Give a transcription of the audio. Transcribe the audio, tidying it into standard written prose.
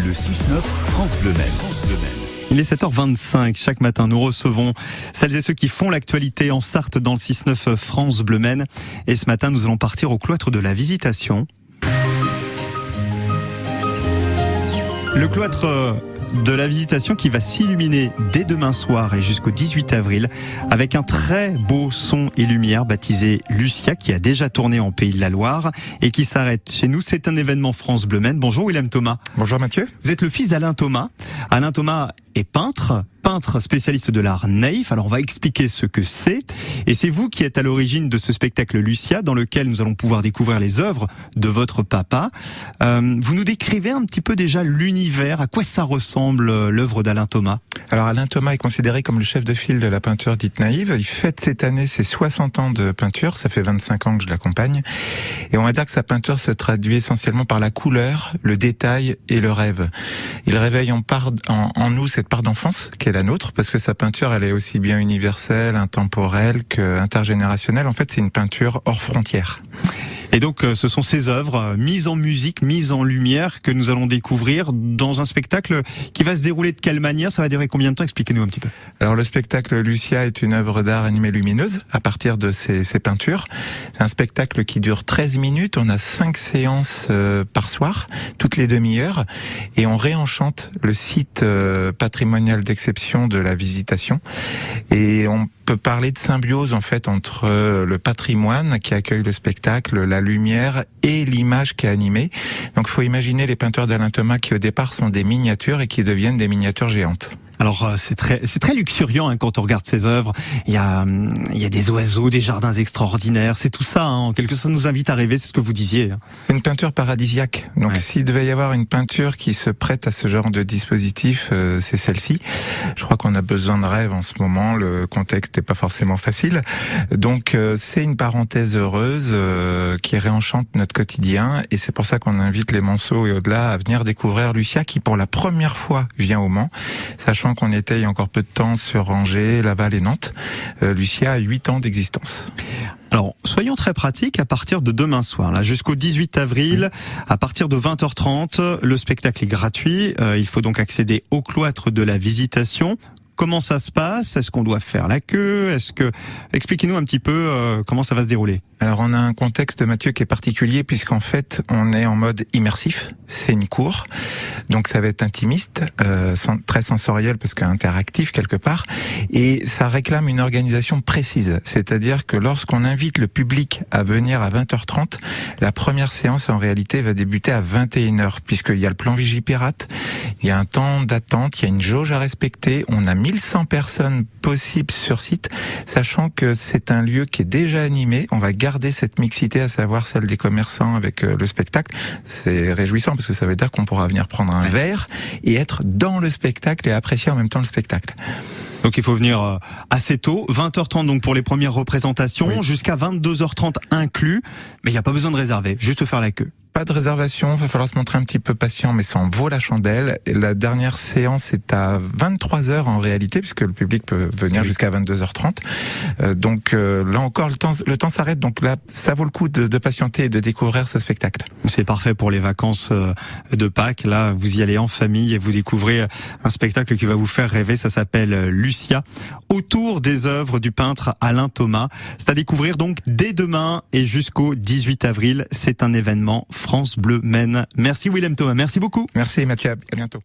Le 6-9 France Bleu Maine. Il est 7h25. Chaque matin, nous recevons celles et ceux qui font l'actualité en Sarthe dans le 6-9 France Bleu Maine. Et ce matin, nous allons partir au cloître de la Visitation. Le cloître de la Visitation qui va s'illuminer dès demain soir et jusqu'au 18 avril avec un très beau son et lumière baptisé Lucia qui a déjà tourné en Pays de la Loire et qui s'arrête chez nous. C'est un événement France Bleu Maine. Bonjour William Thomas. Bonjour Mathieu. Vous êtes le fils d'Alain Thomas. Alain Thomas est peintre spécialiste de l'art naïf. Alors on va expliquer ce que c'est. Et c'est vous qui êtes à l'origine de ce spectacle Lucia dans lequel nous allons pouvoir découvrir les œuvres de votre papa. Vous nous décrivez un petit peu déjà l'univers, à quoi ça ressemble l'œuvre d'Alain Thomas? Alors Alain Thomas est considéré comme le chef de file de la peinture dite naïve. Il fête cette année ses 60 ans de peinture, ça fait 25 ans que je l'accompagne. Et on va dire que sa peinture se traduit essentiellement par la couleur, le détail et le rêve. Il réveille en nous cette part d'enfance qui est la nôtre, parce que sa peinture, elle est aussi bien universelle, intemporelle que intergénérationnelle. En fait, c'est une peinture hors frontières. Et donc, ce sont ces œuvres mises en musique, mises en lumière que nous allons découvrir dans un spectacle qui va se dérouler de quelle manière? Ça va durer combien de temps? Expliquez-nous un petit peu. Alors, le spectacle Lucia est une œuvre d'art animée lumineuse à partir de ces peintures. C'est un spectacle qui dure 13 minutes. On a 5 séances par soir, toutes les demi-heures. Et on réenchante le site patrimonial d'exception de la Visitation. Et on peut parler de symbiose en fait entre le patrimoine qui accueille le spectacle, la lumière et l'image qui est animée. Donc il faut imaginer les peintures d'Alain Thomas qui au départ sont des miniatures et qui deviennent des miniatures géantes. Alors c'est très luxuriant quand on regarde ces œuvres. Il y a des oiseaux, des jardins extraordinaires. C'est tout ça, en quelque sorte, ça nous invite à rêver. C'est ce que vous disiez. C'est une peinture paradisiaque. Donc s'il devait y avoir une peinture qui se prête à ce genre de dispositif, c'est celle-ci. Je crois qu'on a besoin de rêve en ce moment. Le contexte n'est pas forcément facile. Donc c'est une parenthèse heureuse qui réenchante notre quotidien. Et c'est pour ça qu'on invite les Manceaux et au-delà à venir découvrir Lucia qui pour la première fois vient au Mans, sachant qu'on était il y a encore peu de temps sur Angers, Laval et Nantes. Lucia a 8 ans d'existence. Alors, soyons très pratiques, à partir de demain soir, là, jusqu'au 18 avril, à partir de 20h30, le spectacle est gratuit. Il faut donc accéder au cloître de la Visitation. Comment ça se passe? Est-ce qu'on doit faire la queue? Expliquez-nous un petit peu comment ça va se dérouler. Alors on a un contexte, Mathieu, qui est particulier puisqu'en fait on est en mode immersif. C'est une cour, donc ça va être intimiste, très sensoriel parce qu'interactif quelque part, et ça réclame une organisation précise. C'est-à-dire que lorsqu'on invite le public à venir à 20h30, la première séance en réalité va débuter à 21h puisqu'il y a le plan Vigipirate, il y a un temps d'attente, il y a une jauge à respecter. On a 1100 personnes possibles sur site, sachant que c'est un lieu qui est déjà animé. On va garder cette mixité, à savoir celle des commerçants avec le spectacle. C'est réjouissant parce que ça veut dire qu'on pourra venir prendre un verre et être dans le spectacle et apprécier en même temps le spectacle. Donc il faut venir assez tôt, 20h30 donc pour les premières représentations, jusqu'à 22h30 inclus, mais il n'y a pas besoin de réserver, juste faire la queue. Pas de réservation, il va falloir se montrer un petit peu patient, mais ça en vaut la chandelle. Et la dernière séance est à 23h en réalité, puisque le public peut venir jusqu'à 22h30. Donc là encore, le temps s'arrête, donc là, ça vaut le coup de patienter et de découvrir ce spectacle. C'est parfait pour les vacances de Pâques. Là, vous y allez en famille et vous découvrez un spectacle qui va vous faire rêver. Ça s'appelle Lucia, autour des œuvres du peintre Alain Thomas. C'est à découvrir donc dès demain et jusqu'au 18 avril. C'est un événement France Bleu Maine. Merci William Thomas, merci beaucoup. Merci Mathieu, à bientôt.